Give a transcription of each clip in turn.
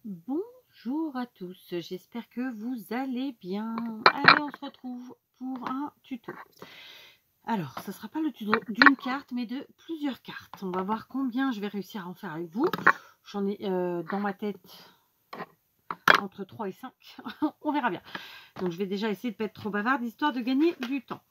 Bonjour à tous, j'espère que vous allez bien. Allez, on se retrouve pour un tuto. Alors, ce ne sera pas le tuto d'une carte, mais de plusieurs cartes. On va voir combien je vais réussir à en faire avec vous. J'en ai dans ma tête entre 3 et 5. On verra bien. Donc, je vais déjà essayer de ne pas être trop bavarde, histoire de gagner du temps.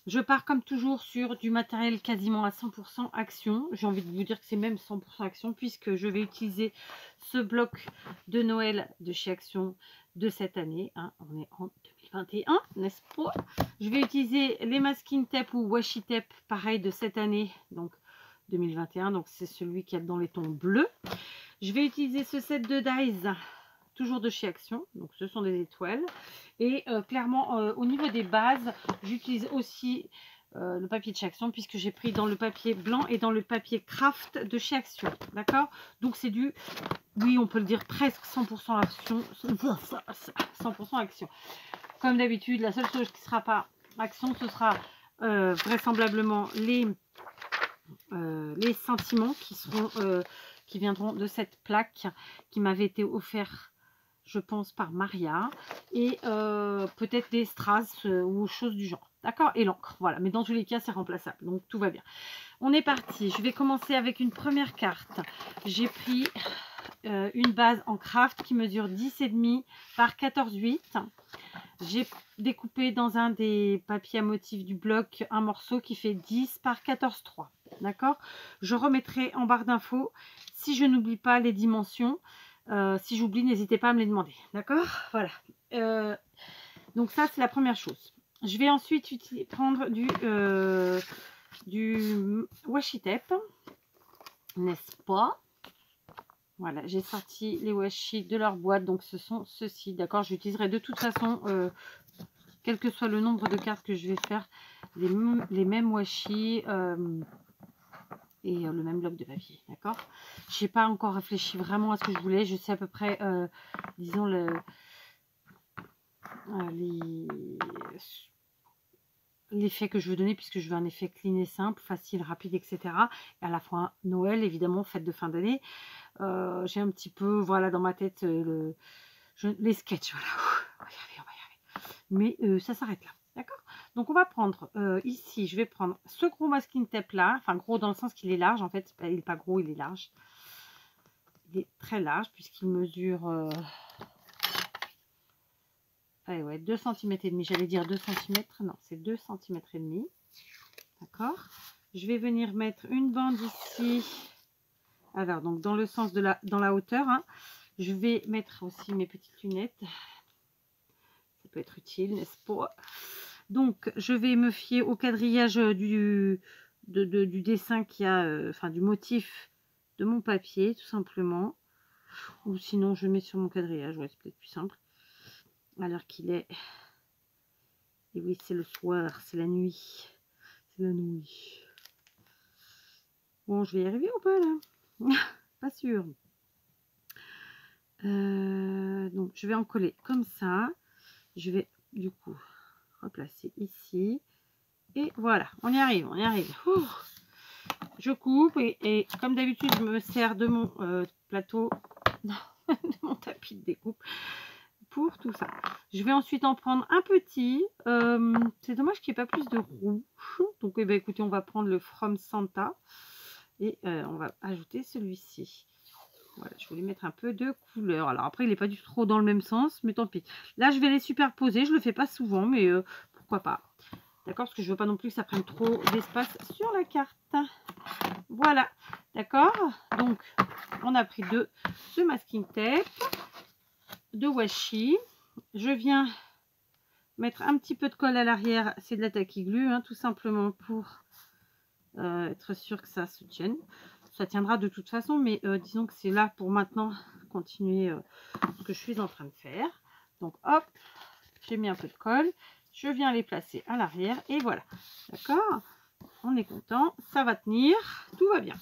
Je pars comme toujours sur du matériel quasiment à 100% Action. J'ai envie de vous dire que c'est même 100% Action puisque je vais utiliser ce bloc de Noël de chez Action de cette année. Hein. On est en 2021, n'est-ce pas? Je vais utiliser les masking tape ou washi tape, pareil de cette année, donc 2021. Donc c'est celui qui est dans les tons bleus. Je vais utiliser ce set de dies toujours de chez Action, donc ce sont des étoiles. Et clairement, au niveau des bases, j'utilise aussi le papier de chez Action, puisque j'ai pris dans le papier blanc et dans le papier craft de chez Action. D'accord? Donc c'est du, oui, on peut le dire presque 100% Action. 100% Action. Comme d'habitude, la seule chose qui ne sera pas Action, ce sera vraisemblablement les sentiments qui viendront de cette plaque qui m'avait été offerte, je pense, par Maria, et peut-être des strass ou choses du genre, d'accord, et l'encre, voilà, mais dans tous les cas c'est remplaçable, donc tout va bien. On est parti. Je vais commencer avec une première carte. J'ai pris une base en craft qui mesure 10,5 par 14,8. J'ai découpé dans un des papiers à motifs du bloc un morceau qui fait 10 par 14,3. D'accord? Je remettrai en barre d'infos si je n'oublie pas les dimensions. Si j'oublie, n'hésitez pas à me les demander. D'accord? Voilà. Donc ça, c'est la première chose. Je vais ensuite prendre du washi tape, n'est-ce pas? Voilà, j'ai sorti les washi de leur boîte, donc ce sont ceux-ci, d'accord? J'utiliserai de toute façon, quel que soit le nombre de cartes que je vais faire, les mêmes washi et le même bloc de papier, d'accord? Je n'ai pas encore réfléchi vraiment à ce que je voulais, je sais à peu près, disons, l'effet que je veux donner, puisque je veux un effet clean et simple, facile, rapide, etc. Et à la fois Noël, évidemment, fête de fin d'année. J'ai un petit peu, voilà, dans ma tête, les sketchs, voilà. On va y arriver, on va y arriver. Mais ça s'arrête là, d'accord? Donc on va prendre, ici, je vais prendre ce gros masking tape là, enfin gros dans le sens qu'il est large, en fait, il n'est pas gros, il est large. Il est très large, puisqu'il mesure... allez, ouais, 2 cm et demi, j'allais dire 2 cm, non, c'est 2 cm et demi. D'accord? Je vais venir mettre une bande ici. Alors, donc dans le sens de dans la hauteur, hein. Je vais mettre aussi mes petites lunettes. Ça peut être utile, n'est-ce pas? Donc, je vais me fier au quadrillage du dessin qui a, enfin du motif de mon papier, tout simplement. Ou sinon, je mets sur mon quadrillage. Ouais, c'est peut-être plus simple. Alors qu'il est... Et oui, c'est le soir, c'est la nuit. C'est la nuit. Bon, je vais y arriver ou pas, là? Pas sûr. Donc, je vais en coller comme ça. Je vais, du coup, replacer ici. Et voilà, on y arrive, on y arrive. Ouh. Je coupe et comme d'habitude, je me sers de mon plateau, non, de mon tapis de découpe pour tout ça. Je vais ensuite en prendre un petit. C'est dommage qu'il n'y ait pas plus de rouge. Donc, eh bien, écoutez, on va prendre le From Santa et on va ajouter celui-ci. Voilà, je voulais mettre un peu de couleur. Alors après, il n'est pas du tout trop dans le même sens, mais tant pis. Là, je vais les superposer. Je ne le fais pas souvent, mais pourquoi pas. D'accord? Parce que je ne veux pas non plus que ça prenne trop d'espace sur la carte. Voilà. D'accord? Donc, on a pris de masking tape, de washi. Je viens mettre un petit peu de colle à l'arrière. C'est de la tacky glue, hein, tout simplement pour être sûr que ça se tienne. Ça tiendra de toute façon, mais disons que c'est là pour maintenant continuer ce que je suis en train de faire. Donc, hop, j'ai mis un peu de colle. Je viens les placer à l'arrière et voilà. D'accord? On est content, ça va tenir, tout va bien.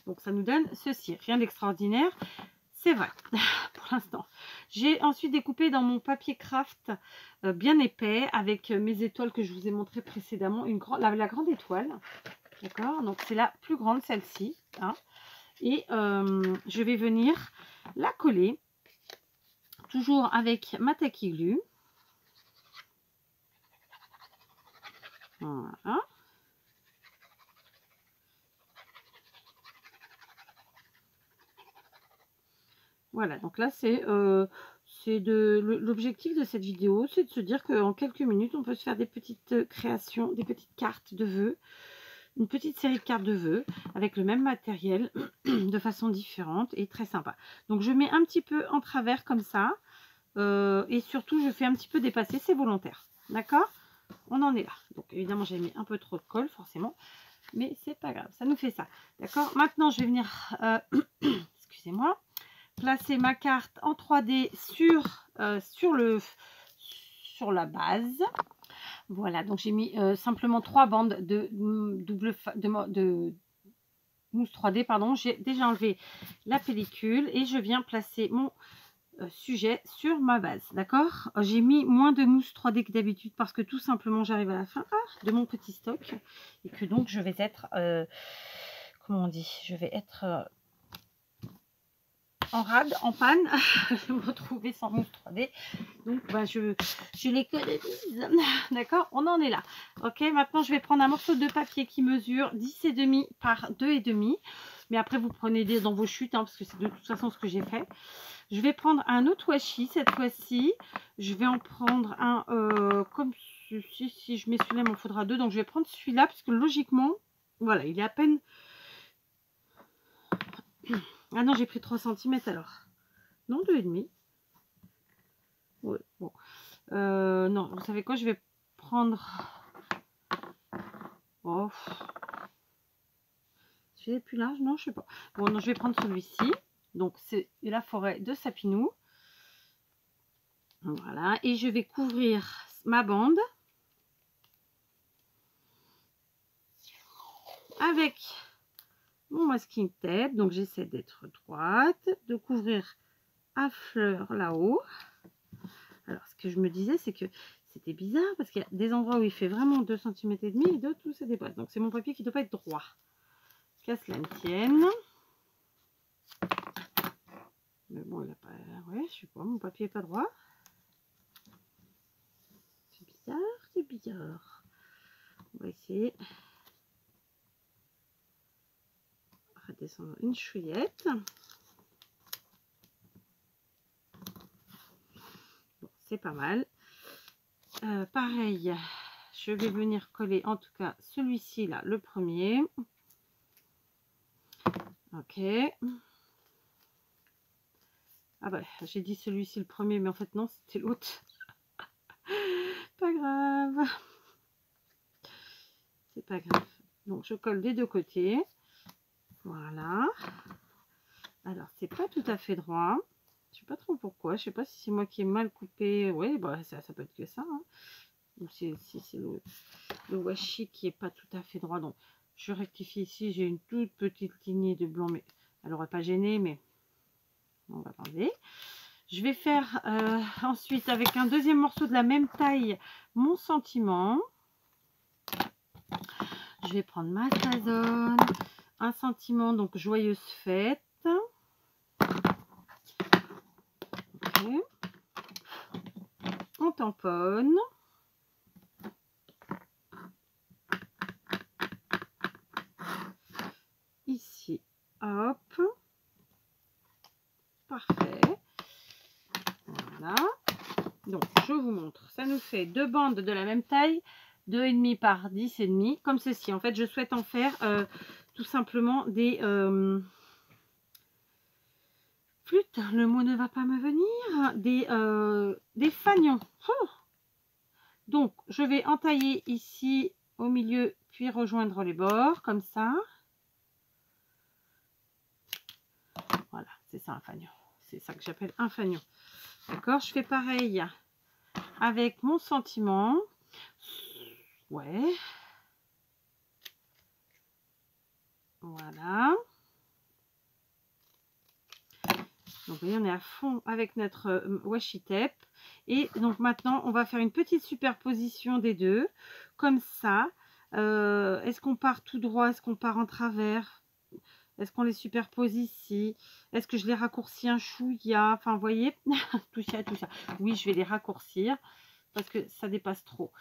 Donc ça nous donne ceci, rien d'extraordinaire, c'est vrai pour l'instant. J'ai ensuite découpé dans mon papier craft bien épais avec mes étoiles que je vous ai montré précédemment, la grande étoile. D'accord, donc c'est la plus grande, celle-ci, hein. Et je vais venir la coller toujours avec ma Tacky Glue. Voilà. Voilà, donc là c'est l'objectif de cette vidéo, c'est de se dire qu'en quelques minutes on peut se faire des petites créations, des petites cartes de vœux, une petite série de cartes de vœux avec le même matériel de façon différente et très sympa. Donc je mets un petit peu en travers comme ça et surtout je fais un petit peu dépasser, c'est volontaire, d'accord? On en est là. Donc évidemment j'ai mis un peu trop de colle forcément, mais c'est pas grave, ça nous fait ça, d'accord? Maintenant je vais venir excusez-moi, placer ma carte en 3D sur la base. Voilà, donc j'ai mis simplement 3 bandes de mousse 3D, pardon. J'ai déjà enlevé la pellicule et je viens placer mon sujet sur ma base, d'accord? J'ai mis moins de mousse 3D que d'habitude parce que tout simplement j'arrive à la fin de mon petit stock et que donc je vais être comment on dit, je vais être en rade, en panne, je vais me retrouver sans mousse 3D, donc bah, je l'économise, d'accord, on en est là. Ok, maintenant je vais prendre un morceau de papier qui mesure 10,5 par 2,5, mais après vous prenez des dans vos chutes, hein, parce que c'est de toute façon ce que j'ai fait. Je vais prendre un autre washi cette fois-ci, je vais en prendre un comme ceci, si je mets celui-là il m'en faudra 2, donc je vais prendre celui-là, puisque logiquement, voilà, il est à peine... Ah non, j'ai pris 3 cm alors. Non, 2,5. Ouais, bon. Non, vous savez quoi, je vais prendre... Oh. Celui-là est plus large, non, je sais pas. Bon, non, je vais prendre celui-ci. Donc, c'est la forêt de Sapinou. Voilà. Et je vais couvrir ma bande avec mon masking tape. Donc, j'essaie d'être droite, de couvrir à fleur là-haut. Alors, ce que je me disais, c'est que c'était bizarre parce qu'il y a des endroits où il fait vraiment 2,5 cm et d'autres où ça dépasse. Donc, c'est mon papier qui ne doit pas être droit. Qu'à cela ne tienne. Mais bon, il n'a pas... Ouais, je sais pas, mon papier n'est pas droit. C'est bizarre, c'est bizarre. On va essayer. Redescendre une chouillette. Bon, c'est pas mal. Pareil, je vais venir coller en tout cas celui-ci là, le premier. Ok. Ah bah, j'ai dit celui-ci le premier, mais en fait non, c'était l'autre. Pas grave. C'est pas grave. Donc je colle des deux côtés. Voilà. Alors c'est pas tout à fait droit. Je sais pas trop pourquoi. Je sais pas si c'est moi qui ai mal coupé. Oui, bah ça peut être que ça. Hein. Ou si c'est le washi qui est pas tout à fait droit. Donc je rectifie ici. J'ai une toute petite lignée de blanc, mais elle n'aurait pas gêné, mais on va l'enlever. Je vais faire ensuite avec un deuxième morceau de la même taille mon sentiment. Je vais prendre ma Sazone, un sentiment, donc joyeuse fête. Okay. On tamponne. Ici, hop. Parfait. Voilà. Donc, je vous montre. Ça nous fait deux bandes de la même taille, 2,5 par 10,5, comme ceci. En fait, je souhaite en faire tout simplement des... flûte, le mot ne va pas me venir, des fanions. Donc, je vais entailler ici au milieu, puis rejoindre les bords, comme ça. Voilà, c'est ça un fanion. C'est ça que j'appelle un fanion. D'accord, je fais pareil avec mon sentiment. Ouais. Voilà. Donc, vous voyez, on est à fond avec notre washi tape. Et donc, maintenant, on va faire une petite superposition des deux. Comme ça. Est-ce qu'on part tout droit? Est-ce qu'on part en travers? Est-ce qu'on les superpose ici? Est-ce que je les raccourcis un chouïa? Enfin, vous voyez, tout ça, tout ça. Oui, je vais les raccourcir parce que ça dépasse trop.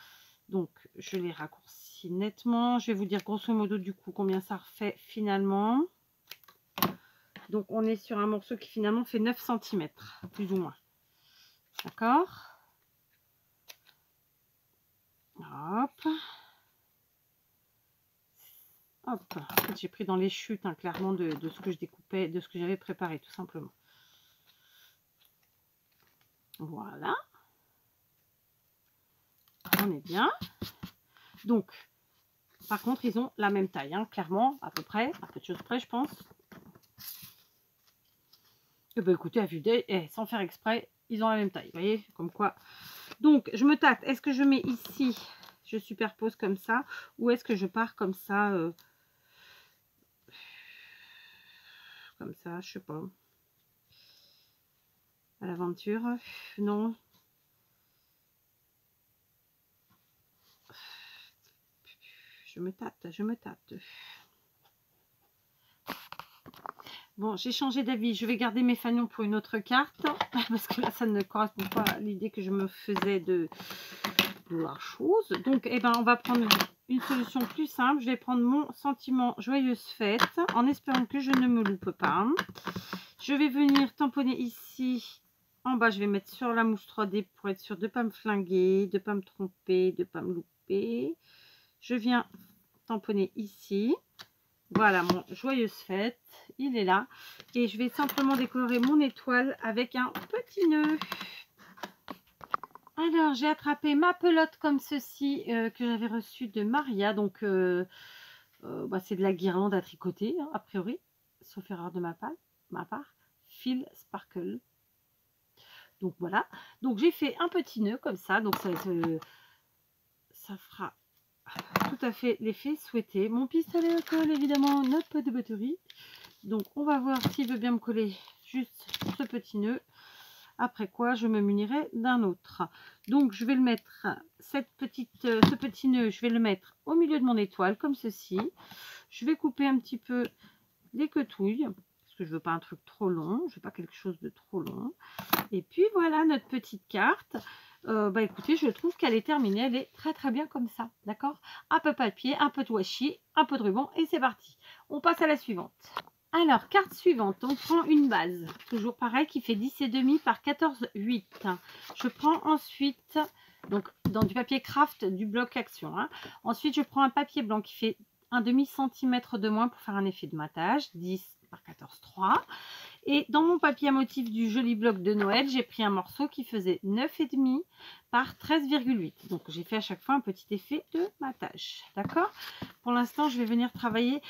Donc, je les raccourcis nettement. Je vais vous dire grosso modo du coup combien ça refait finalement. Donc, on est sur un morceau qui finalement fait 9 cm, plus ou moins. D'accord? Hop. Hop. En fait, j'ai pris dans les chutes, hein, clairement, de ce que je découpais, de ce que j'avais préparé, tout simplement. Voilà. On est bien. Donc, par contre, ils ont la même taille, hein, clairement, à peu près, à peu de choses près, je pense. Et ben écoutez, à vue d'œil, sans faire exprès, ils ont la même taille, vous voyez, comme quoi. Donc, je me tâte. Est-ce que je mets ici, je superpose comme ça, ou est-ce que je pars comme ça, je sais pas. À l'aventure, non. Je me tâte, je me tâte. Bon, j'ai changé d'avis. Je vais garder mes fanions pour une autre carte. Parce que là, ça ne correspond pas à l'idée que je me faisais de la chose. Donc, eh ben, on va prendre une solution plus simple. Je vais prendre mon sentiment joyeuse fête. En espérant que je ne me loupe pas. Je vais venir tamponner ici. En bas, je vais mettre sur la mousse 3D pour être sûr de ne pas me flinguer, de ne pas me tromper, de ne pas me louper. Je viens tamponner ici. Voilà mon joyeuse fête, il est là. Et je vais simplement décorer mon étoile avec un petit nœud. Alors, j'ai attrapé ma pelote comme ceci que j'avais reçue de Maria. Donc, c'est de la guirlande à tricoter, hein, a priori, sauf erreur de ma part. Fil Sparkle. Donc, voilà. Donc, j'ai fait un petit nœud comme ça. Donc, ça fera tout à fait l'effet souhaité. Mon pistolet à colle, évidemment, n'a pas de batterie. Donc, on va voir s'il veut bien me coller juste ce petit nœud. Après quoi, je me munirai d'un autre. Donc, je vais le mettre, ce petit nœud, je vais le mettre au milieu de mon étoile, comme ceci. Je vais couper un petit peu les quetouilles, parce que je veux pas un truc trop long. Je veux pas quelque chose de trop long. Et puis, voilà notre petite carte. Écoutez, je trouve qu'elle est terminée. Elle est très, très bien comme ça. D'accord? Un peu de papier, un peu de washi, un peu de ruban et c'est parti. On passe à la suivante. Alors, carte suivante, on prend une base, toujours pareil, qui fait 10,5 par 14,8. Je prends ensuite, donc dans du papier craft du bloc action. Hein. Ensuite, je prends un papier blanc qui fait un demi-centimètre de moins pour faire un effet de matage, 10 par 14,3. Et dans mon papier à motif du joli bloc de Noël, j'ai pris un morceau qui faisait 9,5 par 13,8. Donc, j'ai fait à chaque fois un petit effet de matage. D'accord? Pour l'instant, je vais venir travailler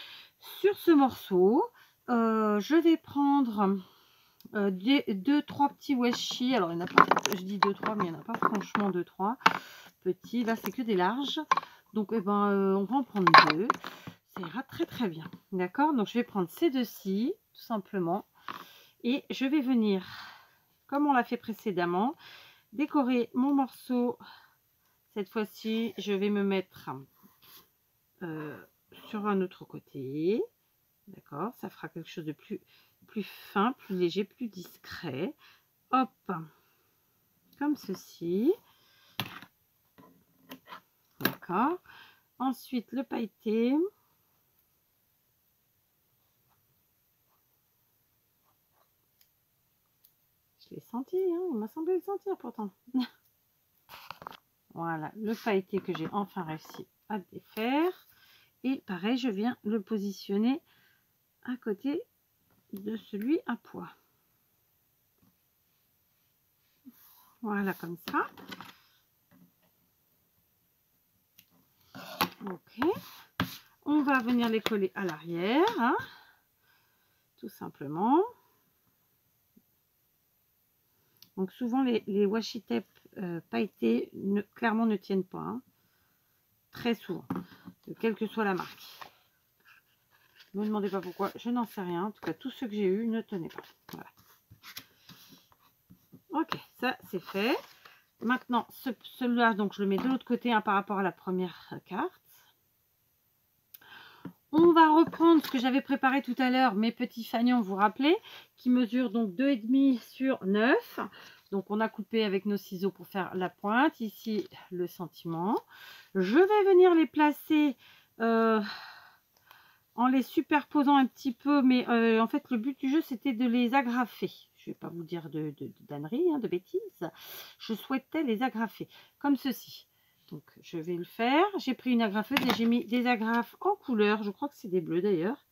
sur ce morceau. Je vais prendre 2-3 petits washi. Alors, il n'y en a pas, je dis 2-3, mais il n'y en a pas franchement 2-3 petits. Là, c'est que des larges. Donc, on va en prendre 2. Ça ira très très bien. D'accord? Donc, je vais prendre ces deux-ci, tout simplement. Et je vais venir, comme on l'a fait précédemment, décorer mon morceau. Cette fois-ci, je vais me mettre sur un autre côté. D'accord, ça fera quelque chose de plus fin, plus léger, plus discret. Hop, comme ceci. D'accord. Ensuite, le pailleté. Je l'ai senti, hein, il m'a semblé le sentir pourtant. Voilà, le pailleté que j'ai enfin réussi à défaire. Et pareil, je viens le positionner à côté de celui à pois. Voilà, comme ça. Ok. On va venir les coller à l'arrière, hein, tout simplement. Donc souvent les washi tape pailletés clairement ne tiennent pas, hein. Très souvent, quelle que soit la marque. Ne me demandez pas pourquoi, je n'en sais rien. En tout cas, tous ceux que j'ai eu ne tenaient pas. Voilà. Ok, ça c'est fait. Maintenant, celui-là, donc je le mets de l'autre côté, hein, par rapport à la première carte. On va reprendre ce que j'avais préparé tout à l'heure, mes petits fanions, vous vous rappelez, qui mesurent donc 2,5 sur 9. Donc on a coupé avec nos ciseaux pour faire la pointe. Ici, le sentiment. Je vais venir les placer en les superposant un petit peu, mais en fait le but du jeu c'était de les agrafer. Je ne vais pas vous dire de d'âneries, hein, de bêtises. Je souhaitais les agrafer comme ceci. Donc je vais le faire. J'ai pris une agrafeuse et j'ai mis des agrafes en couleur. Je crois que c'est des bleus d'ailleurs.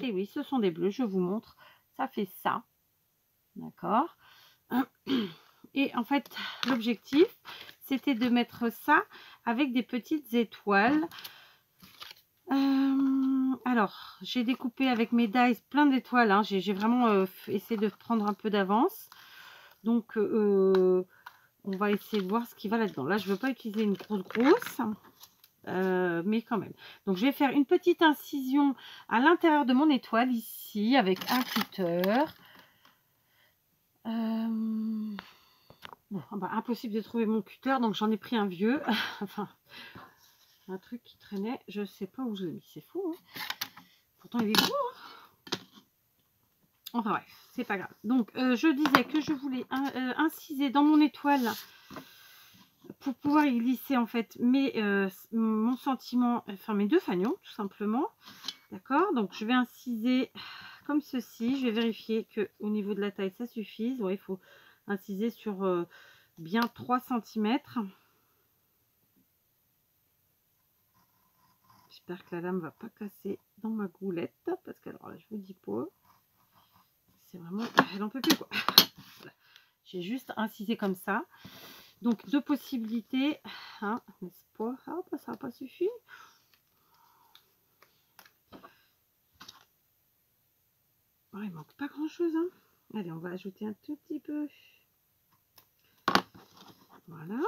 Et oui, ce sont des bleus, je vous montre. Ça fait ça. D'accord. Et en fait, l'objectif, c'était de mettre ça avec des petites étoiles. Alors, j'ai découpé avec mes dies plein d'étoiles. Hein. J'ai vraiment essayé de prendre un peu d'avance. Donc, on va essayer de voir ce qui va là-dedans. Là, je ne veux pas utiliser une grosse. Mais quand même. Donc, je vais faire une petite incision à l'intérieur de mon étoile ici avec un cutter. Bon, bah, impossible de trouver mon cutter, donc j'en ai pris un vieux. Enfin, un truc qui traînait. Je ne sais pas où je l'ai mis. C'est fou. Hein, pourtant, il est beau. Hein, enfin, bref, c'est pas grave. Donc, je disais que je voulais inciser dans mon étoile pour pouvoir y glisser en fait mon sentiment, enfin mes deux fanions tout simplement. D'accord, donc je vais inciser comme ceci. Je vais vérifier que au niveau de la taille ça suffise. Ouais, il faut inciser sur bien 3 cm. J'espère que la lame va pas casser dans ma goulette parce que alors là je vous dis pas, c'est vraiment, elle en peut plus quoi. Voilà. J'ai juste incisé comme ça. Donc deux possibilités, hein, n'est-ce pas? Ah, bah, ça n'a pas suffi. Oh, il manque pas grand chose. Hein. Allez, on va ajouter un tout petit peu. Voilà.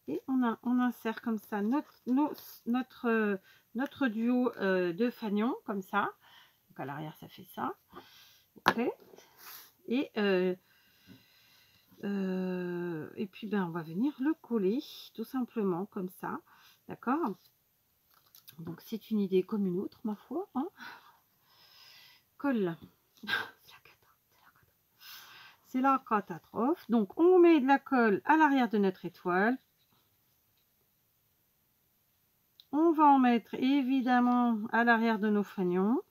Et on insère comme ça notre duo de fanions, comme ça. Donc à l'arrière, ça fait ça. Ok. Et puis, ben, on va venir le coller, tout simplement, comme ça. D'accord? Donc, c'est une idée comme une autre, ma foi. Hein, colle. C'est la catastrophe. Donc, on met de la colle à l'arrière de notre étoile. On va en mettre évidemment à l'arrière de nos fanions.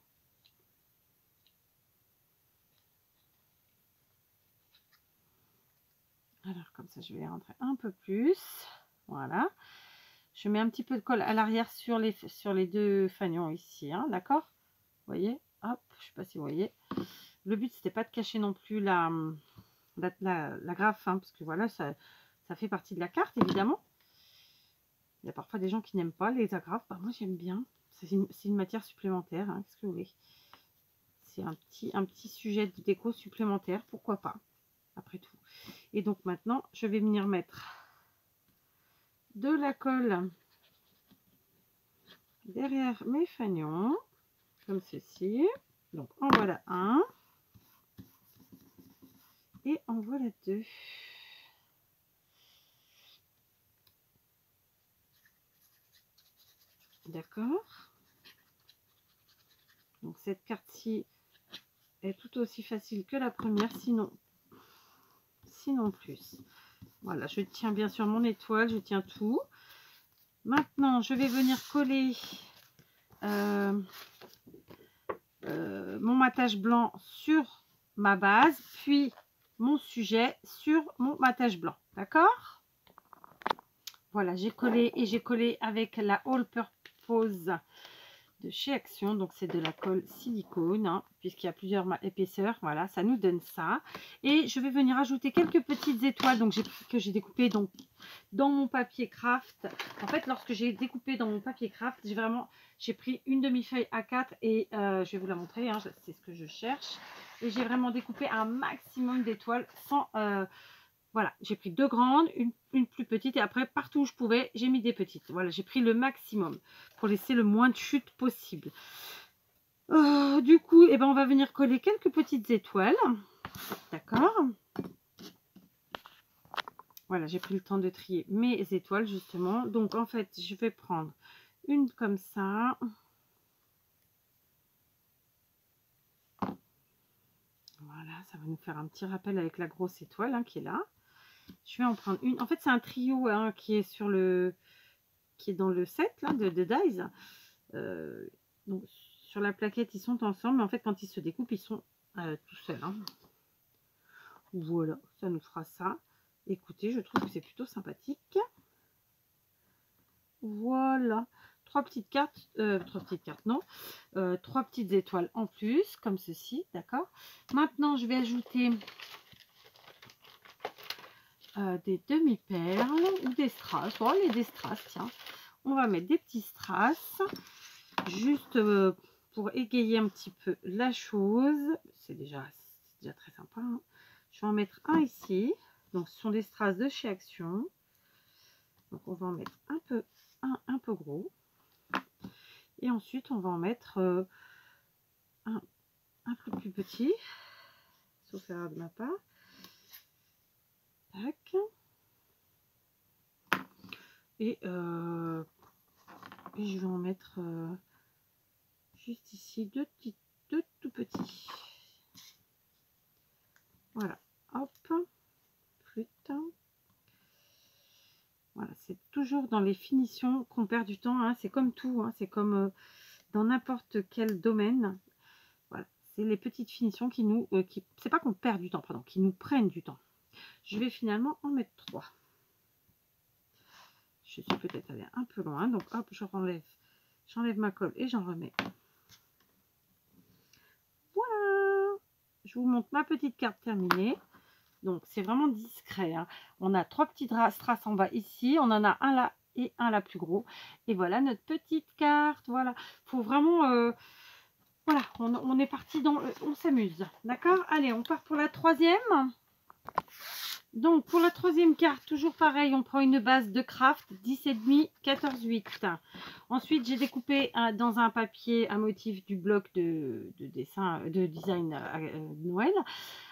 Alors, comme ça, je vais rentrer un peu plus. Voilà. Je mets un petit peu de colle à l'arrière sur les deux fanions ici. Hein, d'accord? Vous voyez? Hop, je ne sais pas si vous voyez. Le but, c'était pas de cacher non plus la grappe, hein, parce que voilà, ça fait partie de la carte, évidemment. Il y a parfois des gens qui n'aiment pas les agrafes. Bah, moi, j'aime bien. C'est une matière supplémentaire. Hein, qu'est-ce que vous voulez? C'est un petit sujet de déco supplémentaire. Pourquoi pas? Après tout. Et donc, maintenant, je vais venir mettre de la colle derrière mes fanions. Comme ceci. Donc, en voilà un. Et en voilà deux. D'accord. Donc cette carte-ci est tout aussi facile que la première, sinon plus. Voilà, je tiens bien sûr mon étoile, je tiens tout. Maintenant, je vais venir coller mon matage blanc sur ma base, puis mon sujet sur mon matage blanc. D'accord? Voilà, j'ai collé et j'ai collé avec la All Purpose de chez Action. Donc, c'est de la colle silicone, hein, puisqu'il y a plusieurs épaisseurs. Voilà, ça nous donne ça. Et je vais venir ajouter quelques petites étoiles donc que j'ai découpées donc, dans mon papier craft. En fait, lorsque j'ai découpé dans mon papier craft, j'ai pris une demi-feuille A4 et je vais vous la montrer. Hein, c'est ce que je cherche. Et j'ai vraiment découpé un maximum d'étoiles sans... voilà, j'ai pris deux grandes, une plus petite et après partout où je pouvais, j'ai mis des petites. Voilà, j'ai pris le maximum pour laisser le moins de chute possible. Du coup, eh ben, on va venir coller quelques petites étoiles. D'accord. Voilà, j'ai pris le temps de trier mes étoiles justement. Donc en fait, je vais prendre une comme ça. Voilà, ça va nous faire un petit rappel avec la grosse étoile hein, qui est là. Je vais en prendre une. En fait, c'est un trio hein, qui est sur le, qui est dans le set là, de Dies. Donc, sur la plaquette, ils sont ensemble, mais en fait, quand ils se découpent, ils sont tout seuls. Hein. Voilà, ça nous fera ça. Écoutez, je trouve que c'est plutôt sympathique. Voilà, trois petites cartes, non, trois petites étoiles en plus, comme ceci, d'accord. Maintenant, je vais ajouter des demi-perles ou des strass. Bon, les des strass, tiens. On va mettre des petits strass, juste pour égayer un petit peu la chose. C'est déjà très sympa. Hein. Je vais en mettre un ici. Donc, ce sont des strass de chez Action. Donc, on va en mettre un peu gros. Et ensuite, on va en mettre un peu plus petit, sauf erreur de ma part. Tac. Et je vais en mettre juste ici deux tout petits. Voilà. Hop. Flûte. Voilà, c'est toujours dans les finitions qu'on perd du temps. Hein. C'est comme tout. Hein. C'est comme dans n'importe quel domaine. Voilà. C'est les petites finitions qui nous... c'est pas qu'on perd du temps, pardon, qui nous prennent du temps. Je vais finalement en mettre 3. Je suis peut-être allée un peu loin. Donc, hop, j'enlève ma colle et j'en remets. Voilà. Je vous montre ma petite carte terminée. Donc, c'est vraiment discret. Hein. On a 3 petits strass en bas ici. On en a un là et un là plus gros. Et voilà notre petite carte. Voilà. Il faut vraiment... voilà, on est parti dans... on s'amuse. D'accord? Allez, on part pour la troisième. Donc, pour la troisième carte, toujours pareil, on prend une base de craft 10,5, 14,8. Ensuite, j'ai découpé dans un papier un motif du bloc de dessin, de design Noël.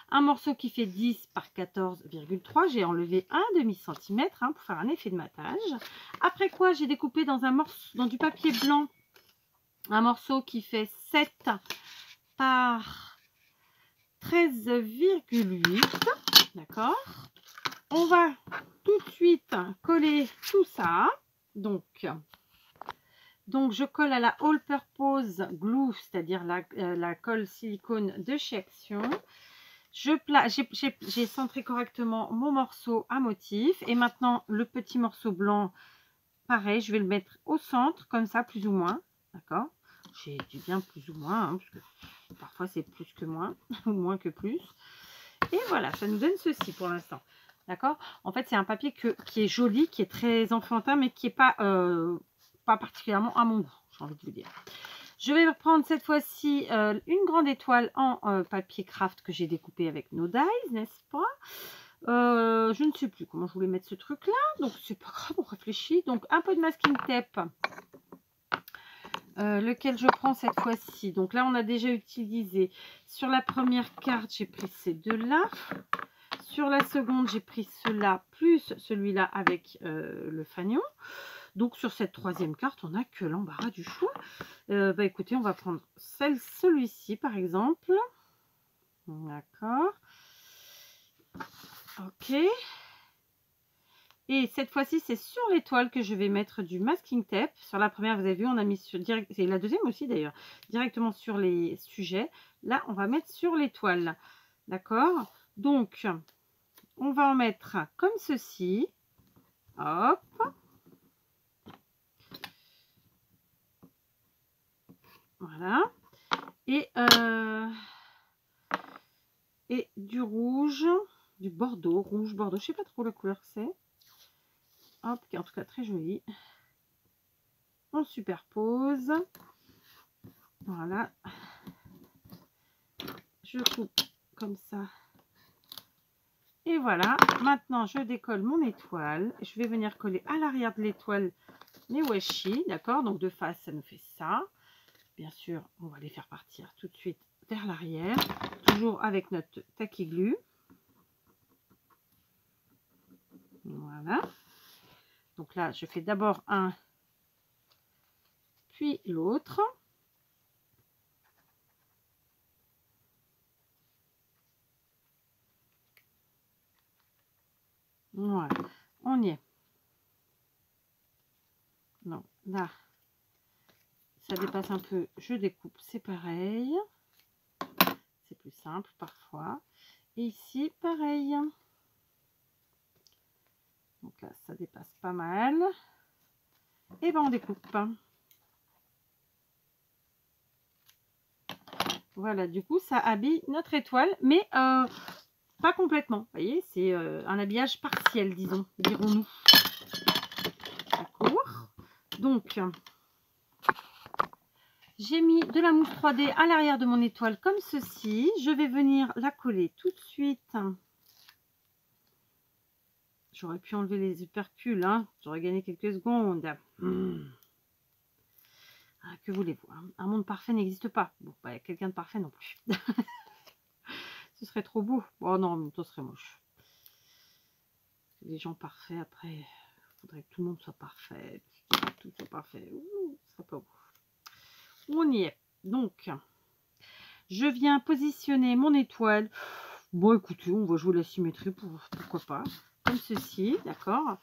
Un morceau qui fait 10 par 14,3. J'ai enlevé un demi-centimètre hein, pour faire un effet de matage. Après quoi, j'ai découpé dans un morceau, dans du papier blanc, un morceau qui fait 7 par 13,8. D'accord. On va tout de suite coller tout ça. Donc je colle à la All Purpose Glue, c'est-à-dire la colle silicone de chez Action. J'ai centré correctement mon morceau à motif. Et maintenant, le petit morceau blanc, pareil, je vais le mettre au centre, comme ça, plus ou moins. D'accord? J'ai dit bien plus ou moins, hein, parce que parfois c'est plus que moins, ou moins que plus. Et voilà, ça nous donne ceci pour l'instant. D'accord? En fait, c'est un papier qui est joli, qui est très enfantin, mais qui n'est pas particulièrement à mon goût, j'ai envie de vous dire. Je vais reprendre cette fois-ci une grande étoile en papier craft que j'ai découpé avec nos dies, n'est-ce pas? Je ne sais plus comment je voulais mettre ce truc-là, donc c'est pas grave, on réfléchit. Donc, un peu de masking tape. Lequel je prends cette fois-ci. Donc là, on a déjà utilisé. Sur la première carte, j'ai pris ces deux-là. Sur la seconde, j'ai pris cela plus celui-là avec le fanion. Donc sur cette troisième carte, on n'a que l'embarras du choix. Bah écoutez, on va prendre celui-ci par exemple. D'accord. Ok. Et cette fois-ci, c'est sur l'étoile que je vais mettre du masking tape. Sur la première, vous avez vu, on a mis sur direct, c'est la deuxième aussi d'ailleurs, directement sur les sujets. Là, on va mettre sur l'étoile. D'accord? Donc, on va en mettre comme ceci. Hop. Voilà. Et du rouge, du bordeaux, rouge bordeaux. Je ne sais pas trop la couleur que c'est. Hop, qui est en tout cas très joli. On superpose. Voilà. Je coupe comme ça. Et voilà. Maintenant, je décolle mon étoile. Je vais venir coller à l'arrière de l'étoile mes washi. D'accord? Donc, de face, ça nous fait ça. Bien sûr, on va les faire partir tout de suite vers l'arrière. Toujours avec notre tacky glue. Voilà. Donc là, je fais d'abord un puis l'autre. Voilà, on y est. Non, là, ça dépasse un peu, je découpe, c'est pareil. C'est plus simple parfois. Et ici, pareil. Donc là, ça dépasse pas mal. Et ben on découpe. Voilà, du coup, ça habille notre étoile, mais pas complètement. Vous voyez, c'est un habillage partiel, disons, dirons-nous. D'accord. Donc, j'ai mis de la mousse 3D à l'arrière de mon étoile comme ceci. Je vais venir la coller tout de suite. J'aurais pu enlever les hypercules, hein. J'aurais gagné quelques secondes. Ah, que voulez-vous, hein, un monde parfait n'existe pas. Bon, bah, quelqu'un de parfait non plus. Ce serait trop beau. Oh non, en même temps, ce serait moche. Les gens parfaits, après, il faudrait que tout le monde soit parfait. Tout soit parfait. Ouh, ce serait pas beau. On y est. Donc, je viens positionner mon étoile. Bon, écoutez, on va jouer la symétrie, pourquoi pas. Comme ceci, d'accord.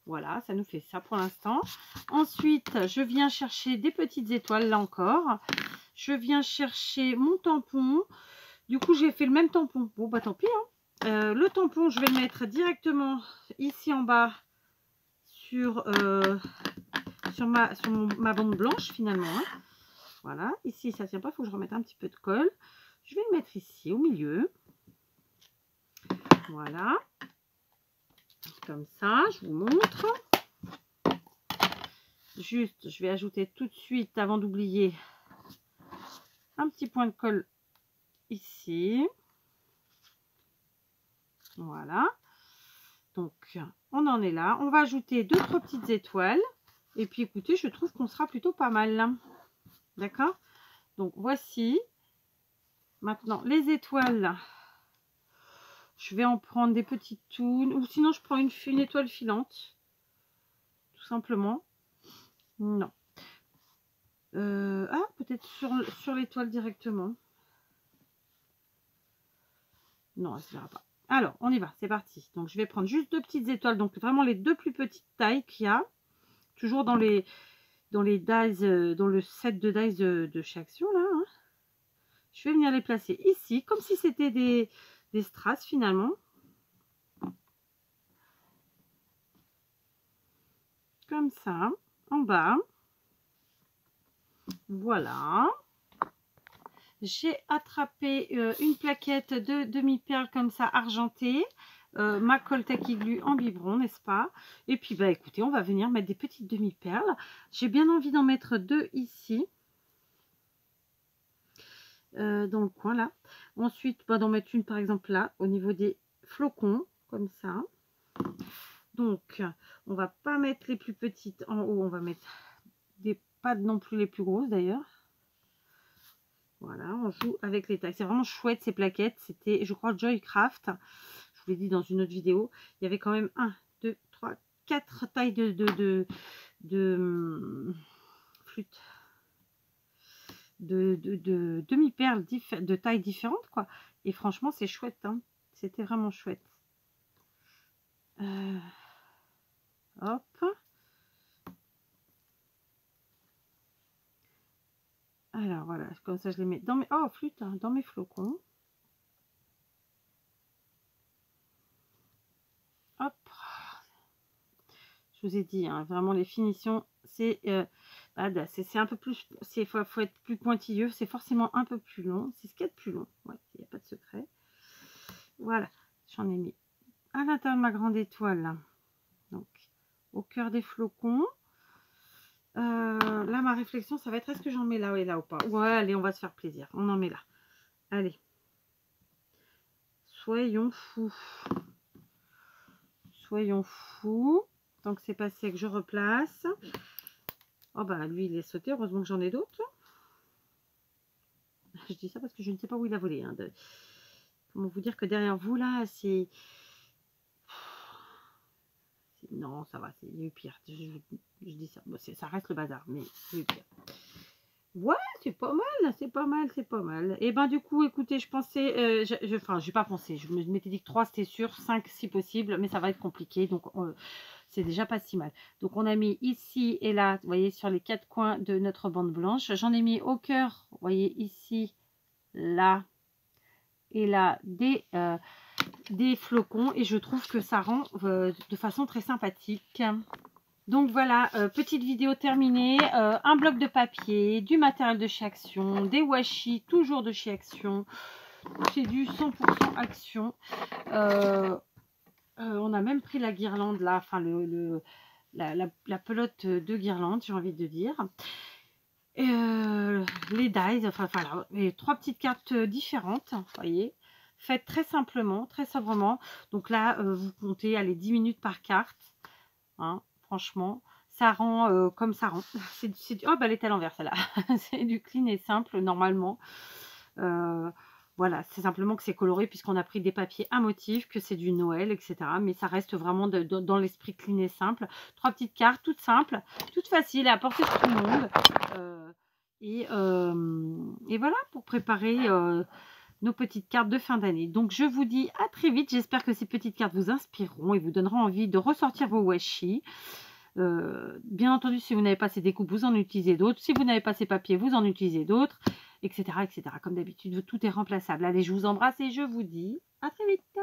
Voilà, ça nous fait ça pour l'instant. Ensuite, je viens chercher des petites étoiles, là encore. Je viens chercher mon tampon. Du coup, j'ai fait le même tampon. Bon, bah tant pis. Hein. Le tampon, je vais le mettre directement ici en bas sur ma bande blanche, finalement. Hein. Voilà, ici, ça ne tient pas. Il faut que je remette un petit peu de colle. Je vais le mettre ici, au milieu. Voilà. Comme ça, je vous montre. Juste, je vais ajouter tout de suite, avant d'oublier, un petit point de colle ici. Voilà. Donc, on en est là. On va ajouter 2-3 petites étoiles. Et puis, écoutez, je trouve qu'on sera plutôt pas mal. D'accord? Donc, voici. Maintenant, les étoiles. Je vais en prendre des petites tounes. Ou sinon, je prends une étoile filante. Tout simplement. Non. Ah, peut-être sur l'étoile directement. Non, elle ne se verra pas. Alors, on y va, c'est parti. Donc, je vais prendre juste 2 petites étoiles. Donc, vraiment les 2 plus petites tailles qu'il y a. Toujours dans les dies, dans le set de dies de chez Action, là. Hein. Je vais venir les placer ici, comme si c'était des strass, finalement. Comme ça, en bas. Voilà. J'ai attrapé une plaquette de demi-perles comme ça, argentée. Ma colle Tacky Glue en biberon, n'est-ce pas? Et puis, bah écoutez, on va venir mettre des petites demi-perles. J'ai bien envie d'en mettre 2 ici. Dans le coin, là. Ensuite, bah, d'en mettre une, par exemple, là, au niveau des flocons, comme ça. Donc, on va pas mettre les plus petites en haut. On va mettre pas non plus les plus grosses, d'ailleurs. Voilà, on joue avec les tailles. C'est vraiment chouette ces plaquettes. C'était, je crois, Joycraft. Je vous l'ai dit dans une autre vidéo. Il y avait quand même 1, 2, 3, 4 tailles de flûte. De demi-perles de tailles différentes, quoi. Et franchement, c'est chouette. Hein. C'était vraiment chouette. Hop. Alors, voilà. Comme ça, je les mets dans mes... Oh, flûte, hein, dans mes flocons. Hop. Je vous ai dit, hein, vraiment les finitions, c'est un peu plus, faut être plus pointilleux, c'est forcément un peu plus long, c'est ce qu'il y a de plus long, ouais, il n'y a pas de secret. Voilà, j'en ai mis à l'intérieur de ma grande étoile, là. Donc au cœur des flocons. Là, ma réflexion, ça va être, est-ce que j'en mets là et là ou pas? Ouais, allez, on va se faire plaisir, on en met là. Allez, soyons fous. Soyons fous. Tant que c'est passé, que je replace. Oh bah lui il est sauté, heureusement que j'en ai d'autres. Je dis ça parce que je ne sais pas où il a volé. Hein, comment vous dire que derrière vous là, c'est Non, ça va, il y a eu pire. Je dis ça. Bon, ça reste le bazar, mais il y a eu pire. Ouais, c'est pas mal, c'est pas mal, c'est pas mal. Et ben du coup, écoutez, je pensais, enfin, j'ai pas pensé, je m'étais dit que 3 c'était sûr, 5 si possible, mais ça va être compliqué, donc c'est déjà pas si mal. Donc on a mis ici et là, vous voyez, sur les 4 coins de notre bande blanche. J'en ai mis au cœur, vous voyez, ici, là et là, des flocons, et je trouve que ça rend de façon très sympathique. Donc voilà, petite vidéo terminée, un bloc de papier, du matériel de chez Action, des washi, toujours de chez Action, c'est du 100% Action. On a même pris la guirlande là, enfin la pelote de guirlande, j'ai envie de dire. Les dies, enfin voilà, et 3 petites cartes différentes, vous voyez, faites très simplement, très sobrement. Donc là, vous comptez, allez, 10 minutes par carte, hein. Franchement, ça rend comme ça rend. Oh, bah, elle est à l'envers, celle-là. C'est du clean et simple, normalement. Voilà, c'est simplement que c'est coloré puisqu'on a pris des papiers à motifs, que c'est du Noël, etc. Mais ça reste vraiment dans l'esprit clean et simple. 3 petites cartes, toutes simples, toutes faciles à porter sur tout le monde. Et voilà, pour préparer nos petites cartes de fin d'année. Donc je vous dis à très vite, j'espère que ces petites cartes vous inspireront et vous donneront envie de ressortir vos washi. Bien entendu, si vous n'avez pas ces découpes, vous en utilisez d'autres. Si vous n'avez pas ces papiers, vous en utilisez d'autres, etc., etc. Comme d'habitude, tout est remplaçable. Allez, je vous embrasse et je vous dis à très vite.